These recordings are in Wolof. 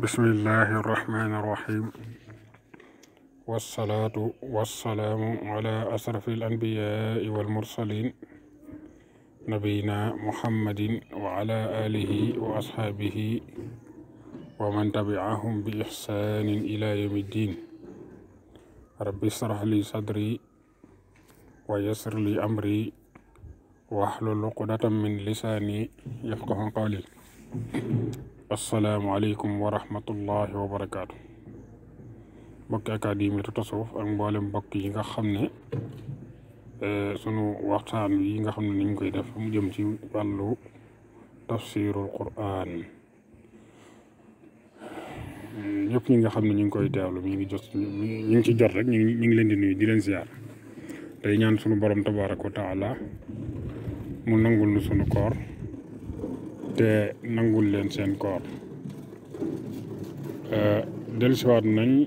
bismillahi irrahmani irrahim wassalaatu wassalaamu ala asrafi alanbiyaai walmursalin nabiyina muhammadin wa ala alihi wa ashaabihi wa man tabi'ahum bi ihsaanin ila yawmi ddin rabbi israh li sadri wa yassir li amri wahlul uqdatan min lisaani yafqahu qawli. asalaamaaleykum wa rahmatullahi wa barakaatu. mbokki Académie Tasawuf ak mboolem mbokk yi nga xam ne sunu waxtaan yi nga xam ne niñ koy def mu jëm ci wàllu tafsirul Qur'an ñëpp ñi nga xam ne ñu ngi koy teewlu ñu ngi ci jot rek ñu ngi leen di nuyu di leen ziar tey ñaan sunu borom tabaaraka wa taala mu nangul nu sunu koor te nangul leen seen koor. dellusiwaat nañ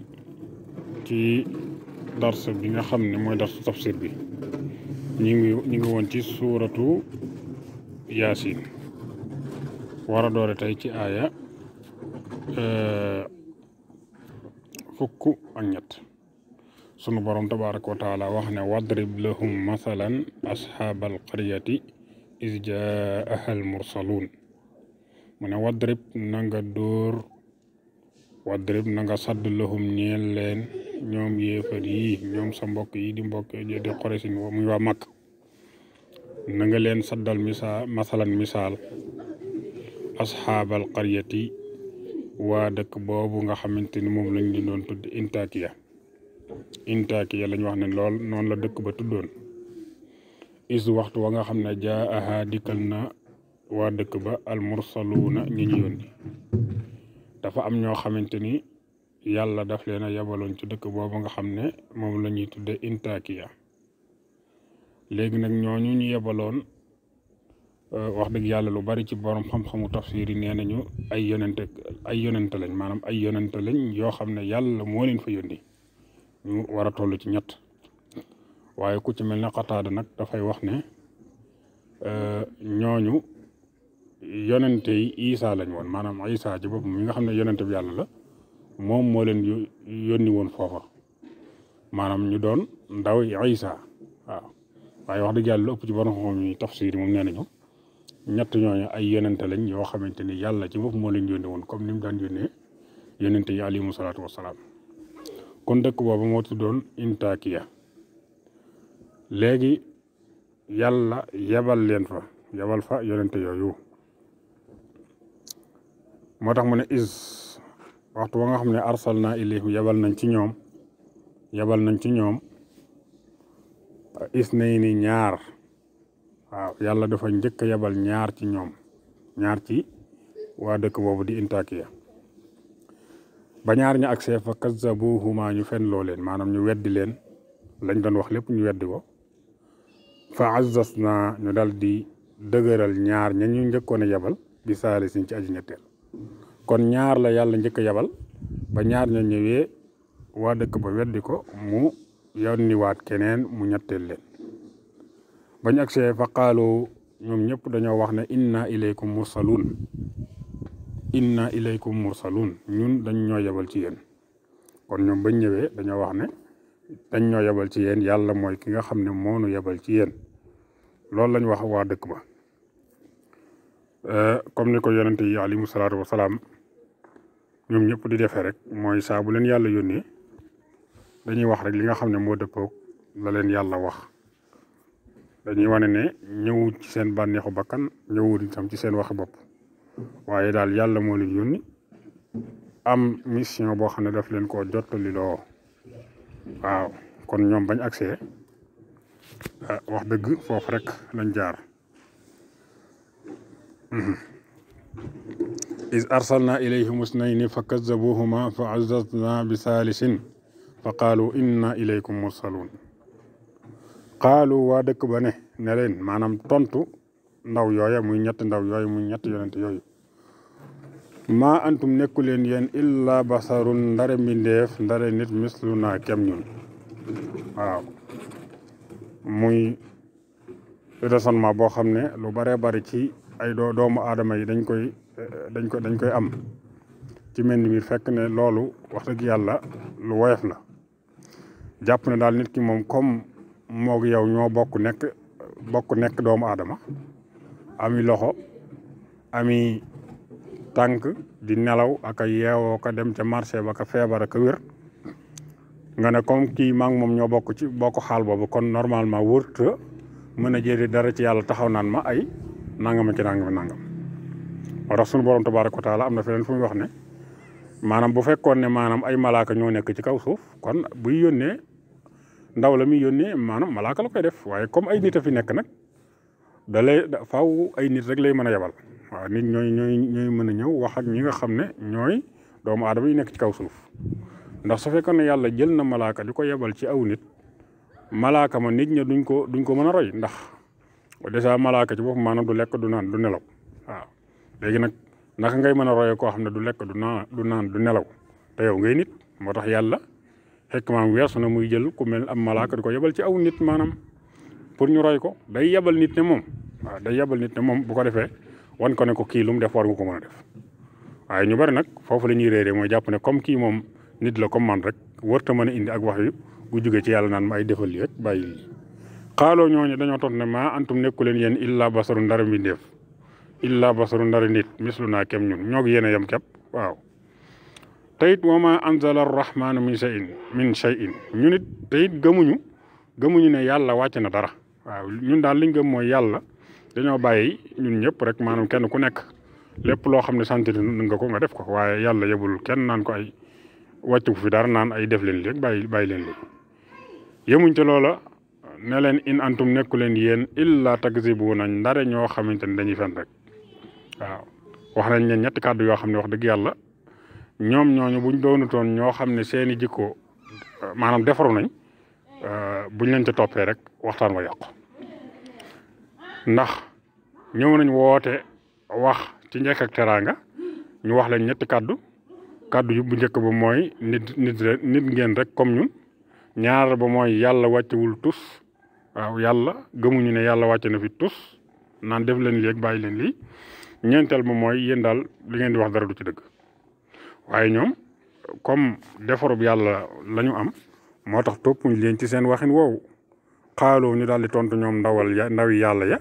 ci dars bi nga xam ne mooy darsu tafsir bi ñu ngi woon ci suuratu yaasin war a doore tey ci aaya fukk ak ñett sunu borom tabaaraka wa taala wax ne wadrib lahum masalan ashaabal qaryati iz jaaha al mursaluun mu ne wadrib na nga dóor wadrib na nga sadd lahum ñeel leen ñoom yéefar yi ñoom sa mbokk yi di mbokk di Quraysin muy waa Makka na nga leen saddal misaal asxaabal qaryati waa dëkk boobu nga xamante ni moom lañ di doon tudd Intakiya lañ wax ne lool noonu la dëkk ba tuddoon is waxtu wa nga xam ne jaa dikkal na waa dëkk ba almursaluuna ñi ñu yónni dafa am ñoo xamante ni yàlla daf leen a yabaloon ci dëkk boobu nga xam ne moom la ñuy tudde Intakiya léegi nag ñooñu ñu yabaloon wax dëgg yàlla lu bari ci borom xam-xamu tafsir yi nee nañu ay yonente lañ maanaam ay yonente lañ yoo xam ne yàlla moo leen fa yónni ñu war a toll ci ñett waaye ku ci mel ne Qataada nag dafay wax ne ñooñu yonente yi Isa lañ woon maanaam Isa ci boppam mi nga xam ne yonente bi yàlla la moom moo leen yónni woon foofa maanaam ñu doon ndaw Isa waaw waaye wax dëgg yàlla lu ëpp ci borom xam yi tafsir moom nee nañu ñett ñooñu ay yonente lañ yoo xamante ni yàlla ci bopp moo leen yónni woon comme ni mu daan yónnee yonente yi alayhimu salaatu wassalaam kon dëkk boobu moo tuddoon Intakiya léegi yàlla yebal fa yonente yooyu moo tax mu ne waxtu wa nga xam ne arsalna ilayhim yebal nañ ci ñoom isnayni ñaar waaw yàlla dafa njëkk a yebal ñaar ci waa dëkk boobu di Intakiya ba ñaar ña agsee fa kazzabuhuma ñu fen loo leen maanaam ñu weddi leen lañ doon wax lépp ñu weddi ko fa azzazna ñu dal di dëgëral ñaar ña ñu njëkkoon a yebal bi saalisin ci aji ñetteel kon ñaar la yàlla njëkk a yebal ba ñaar ña ñëwee waa dëkk ba weddi ko mu yónniwaat keneen mu ñetteel leen bañ agsee fa qaalu ñoom ñëpp dañoo wax ne inna ilaykum mursaluun ñun dañ ñoo yebal ci yéen kon ñoom bañ ñëwee dañoo wax ne dañ ñoo yebal ci yéen yàlla mooy ki nga xam ne moonu yebal ci yéen loolu lañ wax waa dëkk ba comme ni ko yonente yi alayhimu salaatu wasalaam ñoom ñëpp di defee rek mooy saa bu leen yàlla yónnee dañuy wax rek li nga xam ne moo dëppoog la leen yàlla wax dañuy wane ne ñëwut ci seen bànneexu bakkan ñëwut itam ci seen waxi bopp waaye daal yàlla moo leen yónni am mission boo xam ne daf leen koo jottali loo waaw kon ñoom bañ agsee wax dëgg foofu rek lañ jaar is arsalna ilayhim isnayni fa kazzabuhuma fa azzazna bi saalisin fa qaalu inna ilaykum mursaluun qaalu waa dëkk ba ne leen maanaam tontu ndaw yooya muy ñett ndaw yooyu muy ñett yonente yooyu maa antum nekku leen yéen illa basarun ndare mbindeef ndare nit misluna kem ñun waaw muy raisonnement boo xam ne lu baree bari ci ay doomu aadama yi dañ koy am ci mel ni mbir fekk ne loolu wax dëgg yàlla lu woyof la jàpp ne daal nit ki moom comme moog yow ñoo bokk nekk doomu aadama ami loxo ami tànk di nelaw ak a yeewoo ka dem ca marché ba ka feebar ak a wér nga ne comme kii maa ngi moom ñoo bokk xaal boobu kon normalement wërta mën a jëri dara ci yàlla taxaw naan ma ay nangama ci nangam moo tax sunu borom tabaaraka wa taala am na feneen fu muy wax ne maanaam bu fekkoon ne maanaam ay malaaka ñoo nekk ci kaw suuf kon buy yónnee ndaw la muy yónnee maanaam malaaka la koy def waaye comme ay nit a fi nekk nag faaw ay nit rek lay mën a yebal waaw nit ñooy mën a ñëw wax ak ñi nga xam ne ñooy doomu aadama yi nekk ci kaw suuf ndax su fekkoon ne yàlla jël na malaaka di ko yebal ci aw nit malaaka ma nit ña duñ ko mën a roy ndax dèjà malaaka ci boppam maanaam du lekk du naan du nelaw waaw léegi nag naka ngay mën a roye koo xam ne du lekk du naan du nelaw te yow ngay nit moo tax yàlla xekk maam weesu na muy jël ku mel am malaaka di ko yebal ci aw nit maanaam pour ñu roy ko day yebal nit ne moom waaw day yebal nit ne moom bu ko defee wan ko ne ko kii lu mu def war nga ko mën a def waaye ñu bari nag foofu la ñuy réeree mooy jàpp ne comme kii moom nit la comme man rek warta mën a indi ak wax yu gu jóge ci yàlla naan ma ay defal li rek bàyyi lii xaaloo ñooñu dañoo tont ne maa antum nekku leen yéen illa basaru ndara mbindeef illa basaru ndara nit mislu naa kem ñun ñoo ngi yéen a yem kepp waaw te it wa ma anzala arrahmanu min shay'in ñun it te it gëmuñu ne yàlla wàcc na dara waaw ñun daal liñ gëm mooy yàlla dañoo bàyyi ñun ñëpp rek maanaam kenn ku nekk lépp loo xam ne sentir nga ko nga def ko waaye yàlla yebul kenn naan ko ay wàccu fi dara naan ay def leen li rek bàyyi leen li yemuñ ca loola ne leen in antum nekku leen yéen illa takzibuuna ndare ñoo xamante ne dañuy fen rek waaw wax nañ ne ñetti kàddu yoo xam ne wax dëgg yàlla ñoom ñooñu buñ doonutoon ñoo xam ne seeni jikko maanaam defaru nañ buñ leen ca toppee rek waxtaan wa yàqu ndax ñëw nañ woote wax ci njëkk ak teraanga ñu wax leen ñetti kàddu yu bu njëkk ba mooy nit ngeen rek comme ñun ñaar ba mooy yàlla wàccewul tus waaw yàlla gëmuñu ne yàlla wàcce na fi tus naan def leen lii ak bàyyi leen lii ñeenteel ba mooy yéen daal li ngeen di wax dara du ci dëgg waaye ñoom comme defarub yàlla la ñu am moo tax toppuñ leen ci seen waxin woowu xaaloo ñu daal di tontu ñoom ndawi yàlla ya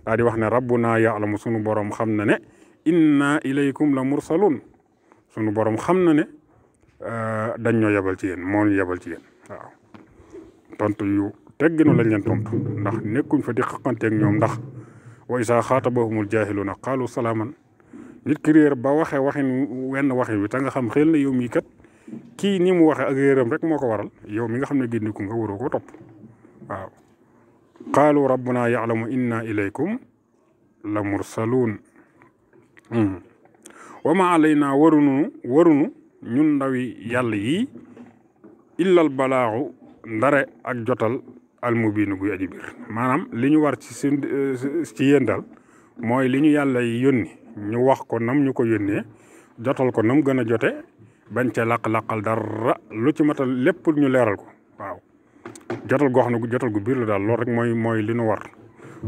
daal di wax ne rabbuna ya'lamu sunu borom xam na ne inna ilaykum la mursalun sunu borom xam na ne dañ ñoo yebal ci yéen moo ñu yebal ci yéen waaw tontu yu tegginu lañ leen tontu ndax nekkuñ fa di xaqanteeg ñoom ndax wa isa xaatabahumul jaahiluuna qaalu salaaman nit ki réer ba waxee wenn waxin wi te nga xam xel na yow mii kat kii ni mu waxee ak réeram rek moo ko waral yow mi nga xam ne gindiku nga waroo ko topp waaw qaalu rabbuna ya'lamu inna ilaykum la mursaluun wa ma alayna warunu ñun ndawi yàlla yi illal balaaxu ndare ak jotal almubiinu guy aji biir maanaam li ñu war ci yéen daal mooy li ñu yàlla yónni ñu wax ko nam ñu ko yónnee jotal ko nam gën a jote bañ ca laq-laqal dara lu ci matal lépp ñu leeral ko waaw jotal goo xam ne jotal gu biir la daal loolu rek mooy li ñu war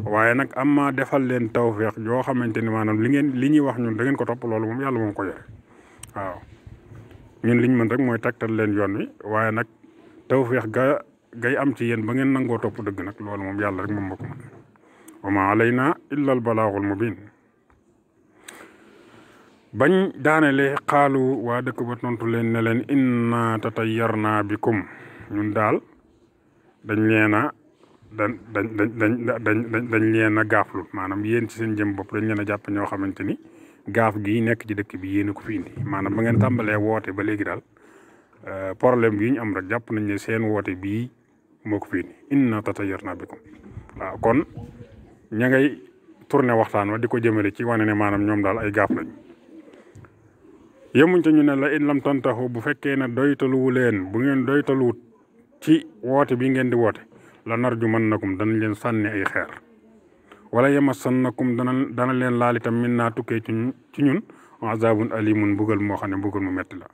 waaye nag am ma defal leen tawfeex yoo xamante ni maanaam li ñuy wax ñun da ngeen ko topp loolu moom yàlla moom ko yore waaw ñun liñ mën rek mooy tegtal leen yoon wi waaye nag tawfeex gay am ci yéen ba ngeen nangoo topp dëgg nag loolu moom yàlla rek moom moo ko mën wa ma alayna illa al balaaxul mubin bañ daanele xaalu waa dëkk ba tontu leen ne leen inna tatayyarna bikum ñun daal dañ leen a gaaflu maanaam yéen ci seen jëm bopp dañ leen a jàpp ñoo xamante ni gaaf gi nekk ci dëkk bi yéen a ko fi indi maanaam ba ngeen tàmbalee woote ba léegi daal problème bii ñu am rek jàpp nañ ne seen woote bii moo ko fi indi inna tatayyarna bikum waaw kon ña ngay tourné waxtaan wa di ko jëmale ci wane ne maanaam ñoom daal ay gaaf lañ yemuñ ca ñu ne la in lam tantahu bu fekkee ne doytaluwu leen bu ngeen doytaluwut ci woote bi ngeen di woote la narju man nakum danañ leen sànni ay xeer wala yamassannakum dana leen laal itam min naa tukkee ci ñun azabun alimun mbugal moo xam ne mbugal mu metti la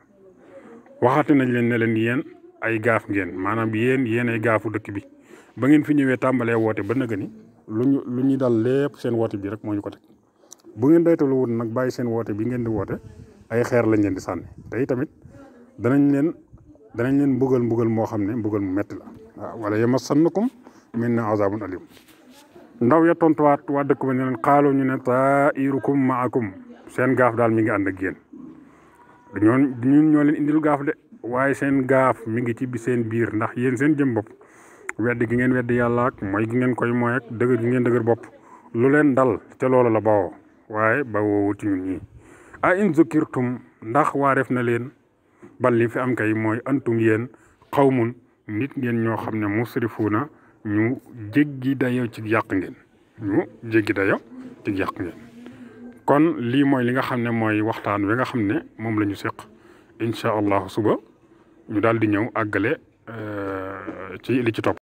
waxaate nañ leen ne leen yéen ay gaaf ngeen maanaam yéen ay gaafu dëkk bi ba ngeen fi ñëwee tàmbalee woote ba nëga ni lu ñu dal lépp seen woote bi rek moo ñu ko teg bu ngeen doytaluwut nag bàyyi seen woote bi ngeen di woote ay xeer lañ leen di sànni te tamit danañ leen mbugal moo xam ne mbugal mu metti la waaw wala yamassannakum minna azabun alim ndaw ya tontuwaat waa dëkk ba ne leen xaaloo ñu ne taa'irukum ma'akum seen gaaf daal mi ngi ànd ak yéen ñun ñoo leen indil gaaf de waaye seen gaaf mi ngi ci bi seen biir ndax yéen seen jëm bopp weddi gi ngeen weddi yàlla ak mooy gi ngeen koy mooy ak dëgër gi ngeen dëgër bopp lu leen dal ca loola la bawoo waaye bawoo ci ñun ñii a in zukirtum ndax waa def na leen bal li fi am kay mooy antum yéen xawmun nit ngeen ñoo xam ne musrifuuna ñu jéggi dayo ci yàq ngeen kon lii mooy li nga xam ne mooy waxtaan wi nga xam ne moom la ñu seq incha allah suba ñu daal di ñëw àggale ci li ci topp